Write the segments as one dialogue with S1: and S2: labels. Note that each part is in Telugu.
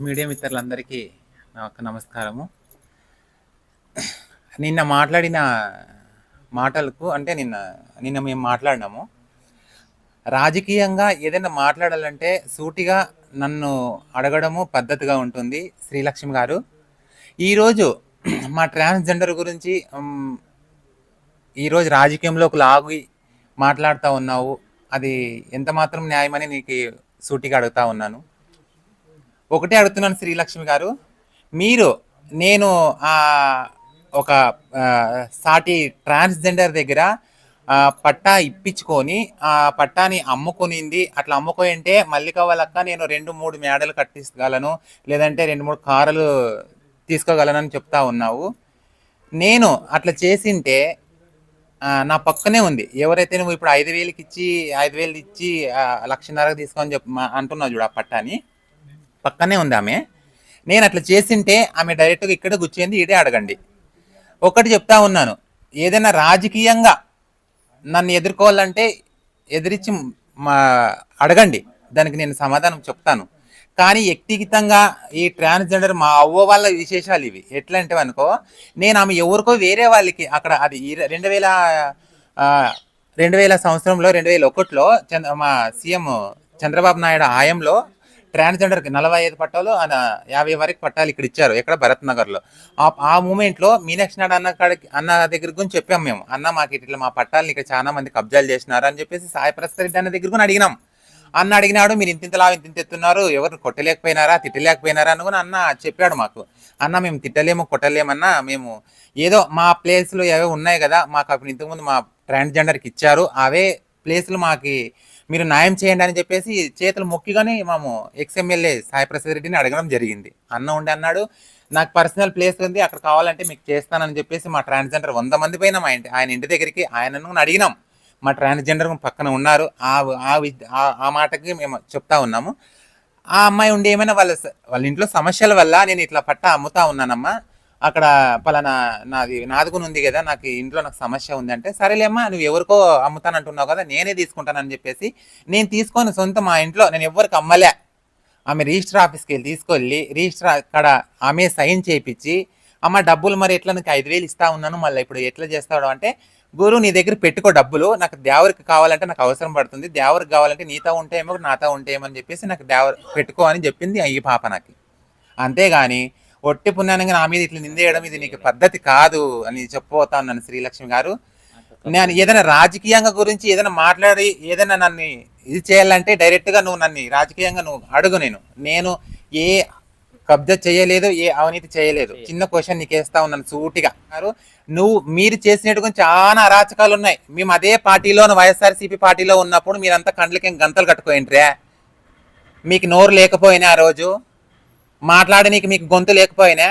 S1: మీడియా మిత్రులందరికీ నా యొక్క నమస్కారము. నిన్న మాట్లాడిన మాటలకు అంటే నిన్న నిన్న మేము మాట్లాడినాము. రాజకీయంగా ఏదైనా మాట్లాడాలంటే సూటిగా నన్ను అడగడము పద్ధతిగా ఉంటుంది. శ్రీలక్ష్మి గారు, ఈరోజు మా ట్రాన్స్జెండర్ గురించి ఈరోజు రాజకీయంలోకి లాగి మాట్లాడుతూ ఉన్నావు. అది ఎంత మాత్రం న్యాయమని నీకు సూటిగా అడుగుతా ఉన్నాను. ఒకటే అడుగుతున్నాను శ్రీలక్ష్మి గారు, మీరు నేను ఒక సాటి ట్రాన్స్జెండర్ దగ్గర పట్టా ఇప్పించుకొని ఆ పట్టాని అమ్ముకునింది. అట్లా అమ్ముకోయింటే మల్లిక వాళ్ళక్క నేను 2-3 మేడలు కట్టించగలను, లేదంటే 2-3 కారులు తీసుకోగలనని చెప్తా ఉన్నావు. నేను అట్లా చేసింటే నా పక్కనే ఉంది. ఎవరైతే నువ్వు ఇప్పుడు 5,000 ఇచ్చి 5,000 ఇచ్చి 1,50,000 తీసుకొని అంటున్నావు చూడు, ఆ పట్టాని పక్కనే ఉంది ఆమె. నేను అట్లా చేసింటే ఆమె డైరెక్ట్గా ఇక్కడ కూర్చోంది, ఈడే అడగండి. ఒకటి చెప్తా ఉన్నాను, ఏదైనా రాజకీయంగా నన్ను ఎదుర్కోవాలంటే ఎదిరించి అడగండి, దానికి నేను సమాధానం చెప్తాను. కానీ వ్యక్తిగతంగా ఈ ట్రాన్స్జెండర్ మా అవ్వ వాళ్ళ విశేషాలు ఇవి. ఎట్లా అంటే అనుకో, నేను ఆమె ఎవరికో వేరే వాళ్ళకి అక్కడ అది 2000 సంవత్సరంలో 2001లో మా సీఎం చంద్రబాబు నాయుడు హయాంలో ట్రాన్స్జెండర్కి 45 పట్టాలు 50 వరకు పట్టాలు ఇక్కడ ఇచ్చారు, ఎక్కడ భరత్ నగర్లో. ఆ మూమెంట్లో మీనాక్షి నాయుడు అన్న దగ్గర గురించి చెప్పాం మేము. అన్న మాకు ఇట్లా మా పట్టాలని ఇక్కడ చాలా మంది కబ్జాలు చేసినారు అని చెప్పేసి సాయి ప్రసాద్ రెడ్డి అన్న దగ్గర కూడా అడిగినాం. అన్న అడిగినాడు, మీరు ఇంతింతలా ఇంత ఎత్తున్నారు, ఎవరు కొట్టలేకపోయినారా తిట్టలేకపోయినారా అని కూడా అన్న చెప్పాడు మాకు. అన్న మేము తిట్టలేము కొట్టలేమన్నా, మేము ఏదో మా ప్లేస్లు ఏవో ఉన్నాయి కదా, మాకు అప్పుడు ఇంతకుముందు మా ట్రాన్స్జెండర్కి ఇచ్చారు, అవే ప్లేస్లు మాకు మీరు న్యాయం చేయండి అని చెప్పేసి చేతులు మొక్కిగానే మేము ఎక్స్ఎమ్మెల్యే సాయి ప్రసాద్ రెడ్డిని అడగడం జరిగింది. అన్న ఉండి అన్నాడు, నాకు పర్సనల్ ప్లేస్ ఉంది, అక్కడ కావాలంటే మీకు చేస్తానని చెప్పేసి మా ట్రాన్స్జెండర్ 100 మంది పైన ఆయన ఇంటి దగ్గరికి ఆయనను అడిగినాం. మా ట్రాన్స్జెండర్ పక్కన ఉన్నారు. ఆ మాటకి మేము చెప్తా ఉన్నాము. ఆ అమ్మాయి ఉండి ఏమైనా వాళ్ళ ఇంట్లో సమస్యల వల్ల నేను ఇట్లా పట్టా అమ్ముతా ఉన్నానమ్మా, అక్కడ పలానా నాదుకుని ఉంది కదా, నాకు ఇంట్లో నాకు సమస్య ఉంది అంటే, సరేలేమ్మా నువ్వు ఎవరికో అమ్ముతానంటున్నావు కదా, నేనే తీసుకుంటానని చెప్పేసి నేను తీసుకొని సొంత మా ఇంట్లో నేను ఎవరికి అమ్మలే. ఆమె రిజిస్టర్ ఆఫీస్కి వెళ్ళి తీసుకెళ్ళి రిజిస్టర్ అక్కడ ఆమె సైన్ చేయించి, అమ్మ డబ్బులు మరి ఎట్లా నీకు 5,000 ఇస్తా ఉన్నాను, మళ్ళీ ఇప్పుడు ఎట్లా చేస్తాడు అంటే, గురు నీ దగ్గర పెట్టుకో డబ్బులు, నాకు దేవరికి కావాలంటే నాకు అవసరం పడుతుంది, దేవరికి కావాలంటే నీతో ఉంటేమో నాతో ఉంటేమని చెప్పేసి నాకు దేవర పెట్టుకో అని చెప్పింది ఈ పాప నాకు. అంతేగాని ఒట్టి పుణ్యానంగా నా మీద ఇట్లా నిందేయడం ఇది నీకు పద్ధతి కాదు అని చెప్పబోతా ఉన్నాను శ్రీలక్ష్మి గారు. నేను ఏదైనా రాజకీయంగా గురించి ఏదైనా మాట్లాడి ఏదైనా నన్ను ఇది చేయాలంటే డైరెక్ట్గా నువ్వు నన్ను రాజకీయంగా నువ్వు అడుగు. నేను ఏ కబ్జా చేయలేదు, ఏ అవినీతి చేయలేదు. చిన్న క్వశ్చన్ నీకు వేస్తా ఉన్నాను సూటిగా. మీరు చేసినట్టుగా చాలా అరాచకాలు ఉన్నాయి. మేము అదే పార్టీలో వైఎస్ఆర్సీపీ పార్టీలో ఉన్నప్పుడు మీరంతా కండ్లకి గంతలు కట్టుకోయింట్రే, మీకు నోరు లేకపోయినా, ఆ రోజు మాట్లాడనీకి మీకు గొంతు లేకపోయినా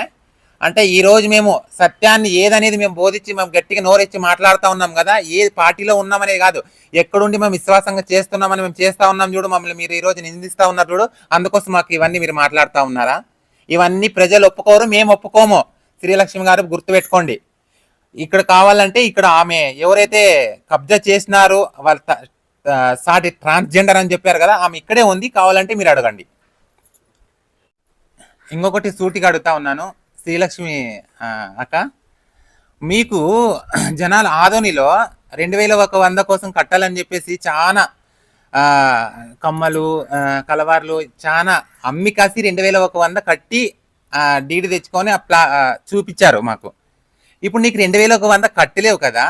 S1: అంటే, ఈరోజు మేము సత్యాన్ని ఏదనేది మేము బోధించి మేము గట్టిగా నోరెచ్చి మాట్లాడుతూ ఉన్నాం కదా, ఏ పార్టీలో ఉన్నామనేది కాదు, ఎక్కడుండి మేము విశ్వాసంగా చేస్తున్నామని మేము చేస్తూ ఉన్నాం చూడు, మమ్మల్ని మీరు ఈరోజు నిందిస్తూ ఉన్నారు చూడు, అందుకోసం మాకు ఇవన్నీ మీరు మాట్లాడుతూ ఉన్నారా? ఇవన్నీ ప్రజలు ఒప్పుకోరు, మేము ఒప్పుకోము. శ్రీలక్ష్మి గారు గుర్తుపెట్టుకోండి. ఇక్కడ కావాలంటే ఇక్కడ ఆమె ఎవరైతే కబ్జా చేసినారో వాళ్ళ సాటి ట్రాన్స్జెండర్ అని చెప్పారు కదా, ఆమె ఇక్కడే ఉంది, కావాలంటే మీరు అడగండి. ఇంకొకటి సూటిగా అడుగుతా ఉన్నాను శ్రీలక్ష్మి అక్క, మీకు జనాలు ఆదోనిలో 2,100 కోసం కట్టాలని చెప్పేసి చాలా కమ్మలు కలవార్లు చాలా అమ్మి కాసి 2,100 కట్టి డీడీ తెచ్చుకొని చూపించారు మాకు. ఇప్పుడు నీకు 2,100 కట్టలేవు కదా,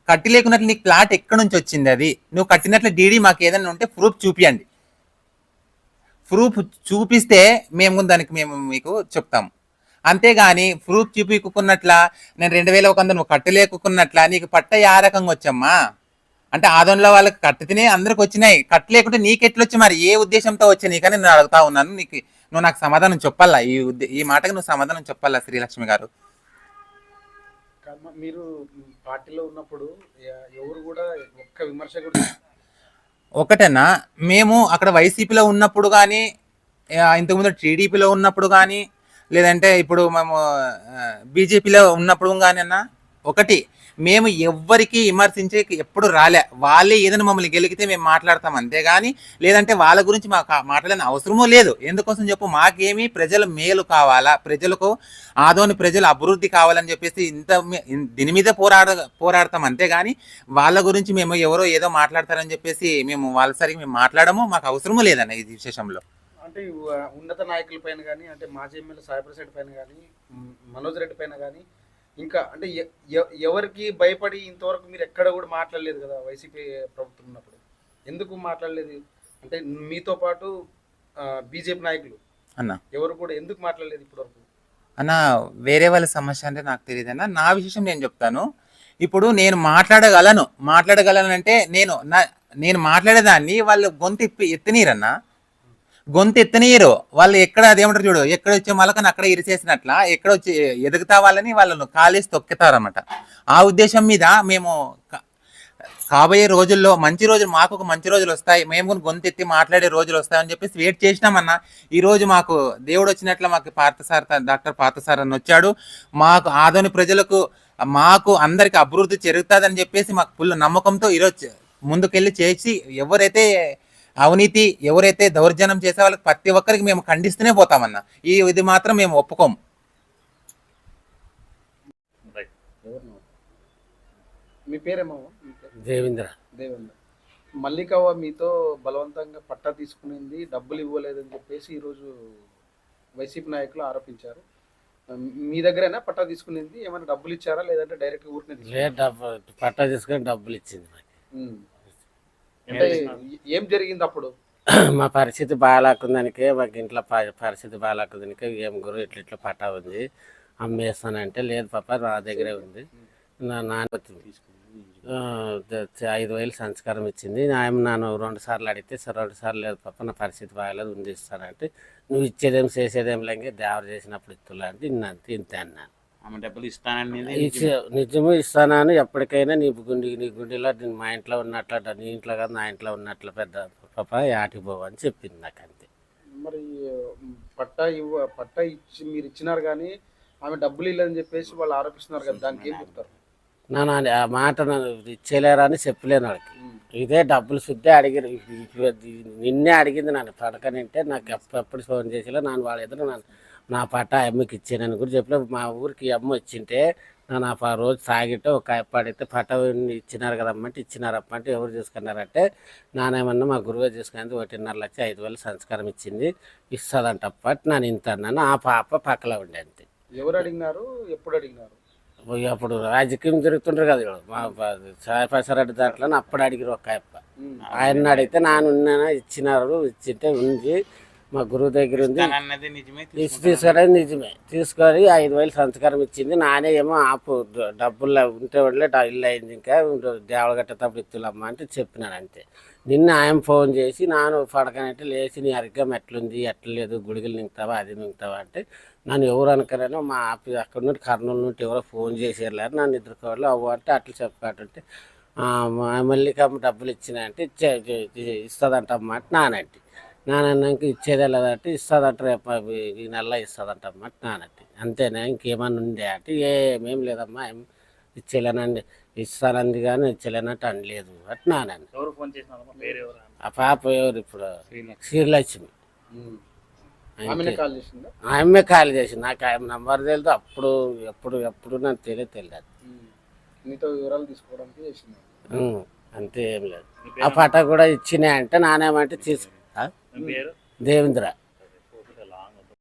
S1: కట్టి లేకున్నట్లు నీకు ప్లాట్ ఎక్కడి నుంచి వచ్చింది? అది నువ్వు కట్టినట్లు డీడీ మాకు ఏదైనా ఉంటే ప్రూఫ్ చూపియండి. ప్రూఫ్ చూపిస్తే మేము దానికి మేము మీకు చెప్తాము. అంతేగాని ప్రూఫ్ చూపించుకున్నట్లా నేను 2,100 నువ్వు కట్టలేకున్నట్లా నీకు పట్ట ఆ రకంగా వచ్చమ్మా అంటే, ఆదోన్లో వాళ్ళకి కట్టితేనే అందరికి వచ్చినాయి, కట్టలేకుంటే నీకెట్లొచ్చి మరి ఏ ఉద్దేశంతో వచ్చి నీకని నేను అడుగుతా ఉన్నాను. నువ్వు నాకు సమాధానం చెప్పాలా, ఈ మాటకు నువ్వు సమాధానం చెప్పాలా శ్రీలక్ష్మి గారు.
S2: మీరు పార్టీలో ఉన్నప్పుడు ఎవరు కూడా ఒక్క విమర్శ కూడా
S1: ఒకటేనా, మేము అక్కడ వైసీపీలో ఉన్నప్పుడు కానీ, ఇంతకుముందు టీడీపీలో ఉన్నప్పుడు కానీ, లేదంటే ఇప్పుడు మేము బీజేపీలో ఉన్నప్పుడు కానీ అన్న ఒకటి, మేము ఎవ్వరికి విమర్శించే ఎప్పుడు రాలే. వాళ్ళే ఏదైనా మమ్మల్ని గెలిగితే మేము మాట్లాడతాం అంతేగాని, లేదంటే వాళ్ళ గురించి మాకు మాట్లాడని అవసరమూ లేదు. ఎందుకోసం చెప్పు, మాకేమి ప్రజల మేలు కావాలా, ప్రజలకు ఆదోని ప్రజల అభివృద్ధి కావాలని చెప్పేసి దీని మీద పోరాడతాం అంతేగాని వాళ్ళ గురించి మేము ఎవరో ఏదో మాట్లాడతారని చెప్పేసి మేము వాళ్ళ సరిగ్గా మేము మాట్లాడము. మాకు అవసరమూ లేదన్న ఈ విశేషంలో.
S2: అంటే ఉన్నత నాయకుల పైన కానీ, అంటే మాజీ ఎమ్మెల్యే సాయిప్రసాద్ పైన కానీ, మనోజ్ రెడ్డి పైన కానీ, ఇంకా అంటే ఎవరికి భయపడి ఇంతవరకు మీరు ఎక్కడ కూడా మాట్లాడలేదు కదా వైసీపీ ప్రభుత్వం ఉన్నప్పుడు? ఎందుకు మాట్లాడలేదు? అంటే మీతో పాటు బీజేపీ నాయకులు
S1: అన్న
S2: ఎవరు కూడా ఎందుకు మాట్లాడలేదు ఇప్పటి వరకు?
S1: అన్న వేరే వాళ్ళ సమస్య అంటే నాకు తెలియదు అన్న. నా విశేషం నేను చెప్తాను. ఇప్పుడు నేను మాట్లాడగలను అంటే నేను మాట్లాడేదాన్ని వాళ్ళు ఎత్తనీరన్నా, గొంతు ఎత్తనీయరు వాళ్ళు. ఎక్కడ అదేమంటారు చూడు, ఎక్కడ వచ్చే మలకని అక్కడ ఇరిసేసినట్ల ఎక్కడ వచ్చి ఎదుగుతా వాళ్ళని వాళ్ళను కాలేసి తొక్కుతారన్నమాట. ఆ ఉద్దేశం మీద మేము కాబోయే రోజుల్లో మంచి రోజులు, మాకు ఒక మంచి రోజులు వస్తాయి, మేము కూడా గొంతు ఎత్తి మాట్లాడే రోజులు వస్తాయని చెప్పేసి వెయిట్ చేసినామన్నా. ఈ రోజు మాకు దేవుడు వచ్చినట్ల మాకు డాక్టర్ పార్థసార్ అని వచ్చాడు. మాకు ఆదోని ప్రజలకు మాకు అందరికి అభివృద్ధి జరుగుతుందని చెప్పేసి మాకు ఫుల్ నమ్మకంతో ఈరోజు ముందుకెళ్ళి చేసి, ఎవరైతే అవినీతి ఎవరైతే దౌర్జన్యం చేసే వాళ్ళకి ప్రతి ఒక్కరికి మేము ఖండిస్తూనే పోతామన్నా. ఇది మాత్రం మేము ఒప్పుకోము.
S2: మీ పేరేమో?
S3: దేవేంద్ర.
S2: మల్లికవ్వ మీతో బలవంతంగా పట్టా తీసుకునింది, డబ్బులు ఇవ్వలేదని చెప్పేసి ఈరోజు వైసీపీ నాయకులు ఆరోపించారు. మీ దగ్గరైనా పట్టా తీసుకునింది? ఏమైనా డబ్బులు ఇచ్చారా, లేదంటే డైరెక్ట్ ఊరికే
S3: పట్టా తీసుకొని డబ్బులు ఇచ్చింది.
S2: అంటే ఏం జరిగింది అప్పుడు?
S3: మా పరిస్థితి బాగాలేకుందానికే, మాకు ఇంట్లో పరిస్థితి బాగాలేకుందానికే ఏం గురు ఇట్లా పట్టా ఉంది అమ్మేస్తానంటే, లేదు పాప నా దగ్గరే ఉంది. నా నాన్న 5,000 సంస్కారం ఇచ్చింది. ఆయన నన్ను 2 సార్లు అడిగితే 2 సార్లు లేదు పాప నా పరిస్థితి బాగాలేదు ఉంది ఇస్తానంటే, నువ్వు ఇచ్చేదేం చేసేదేం లేక దేవరు చేసినప్పుడు ఇస్తున్నా అంటే ఇంతే అన్నాను.
S4: ఆమె డబ్బులు ఇస్తానని
S3: నిజమే ఇస్తానని. ఎప్పటికైనా నీ గుండెలో మా ఇంట్లో ఉన్నట్ల, నీ ఇంట్లో కాదు నా ఇంట్లో ఉన్నట్ల పెద్ద పాప యాటికి పోవు అని చెప్పింది నాకు, అంతే.
S2: మరి పట్టా ఇచ్చి మీరు ఇచ్చినారు కానీ ఆమె డబ్బులు ఇల్లని చెప్పేసి వాళ్ళు ఆరోపిస్తున్నారు కదా, దానికి ఏం చెప్తారు?
S3: ఆ మాట నన్ను ఇచ్చేలేరా అని చెప్పలేను వాళ్ళకి. ఇదే డబ్బులు శుద్ధే అడిగారు, నిన్నే అడిగింది నన్ను పడకనంటే. నాకు ఎప్పుడు ఫోన్ చేసేలా నన్ను వాళ్ళ ఎదురు నా పట్ట అమ్మకి ఇచ్చానని కూడా చెప్పలేదు. మా ఊరికి అమ్మ వచ్చింటే నన్ను ఆ రోజు తాగితే ఒక పడితే పట్ట ఇచ్చినారు కదమ్మ అంటే, ఇచ్చినారమ్మ అంటే ఎవరు తీసుకున్నారంటే, నానేమన్నా మా గురువే తీసుకుని 1.5 లక్ష 5,000 సంస్కారం ఇచ్చింది ఇస్తుందంట అప్పటి నన్ను ఇంత అన్నాను. ఆ పాప పక్కలో ఉండే అంతే.
S2: ఎవరు అడిగినారు, ఎప్పుడు అడిగినారు?
S3: అప్పుడు రాజకీయం జరుగుతుంటారు కదా మా సాయిప్రసాద్ దాంట్లో అప్పుడు అడిగారు ఒక అప్ప. ఆయన అడిగితే నాన్న ఇచ్చినారు, ఇచ్చింటే ఉంది మా గురువు దగ్గర ఉంది తీసుకొని నిజమే తీసుకొని 5,000 సంస్కారం ఇచ్చింది. నానే ఏమో ఆపు డబ్బులు ఉంటే వాళ్ళే ఇల్లు అయింది, ఇంకా దేవళగట్టేటప్పుడు ఇత్తులమ్మ అంటే చెప్పినాను అంతే. నిన్న ఆయన ఫోన్ చేసి నాను పడకనంటే లేచి నీ అరికం ఎట్లుంది, ఎట్లేదు, గుడిగలు నింపుతావా అది నింపుతావా అంటే, నన్ను ఎవరు అనుకున్నానో మా అక్కడ నుండి కర్నూలు నుండి ఎవరో ఫోన్ చేసేయారు నన్ను ఎదుర్కోవాలి అవ్వ అంటే అట్లా చెప్పాలంటే, మల్లికమ్మ డబ్బులు ఇచ్చినా అంటే ఇస్తుందంటమ్మా అంటే నానంటే. నానన్నాక ఇచ్చేదే లేదంటే ఇస్తుందంట రేపు ఈ నెల ఇస్తుందంటమ్మా అంటే నానంటే. అంతేనా ఇంకేమన్నా ఉండే అంటే ఏమేం లేదమ్మా ఇచ్చేలేనండి ఇస్తానంది కానీ ఇచ్చలేనట్టు అనలేదు అట్ నానండి. ఆ పాప ఎవరు ఇప్పుడు శ్రీలక్ష్మి ఆమె కాల్ చేసింది. నాకు ఆమె నంబర్ తెలియదు. అప్పుడు ఎప్పుడు నాకు తెలియదు.
S2: మీతో వివరాలు తీసుకోవడానికి చేసింది
S3: అంతే, ఏం లేదు. ఆ పట్ట కూడా ఇచ్చినాయి అంటే నానేమంటే దేవేంద్ర.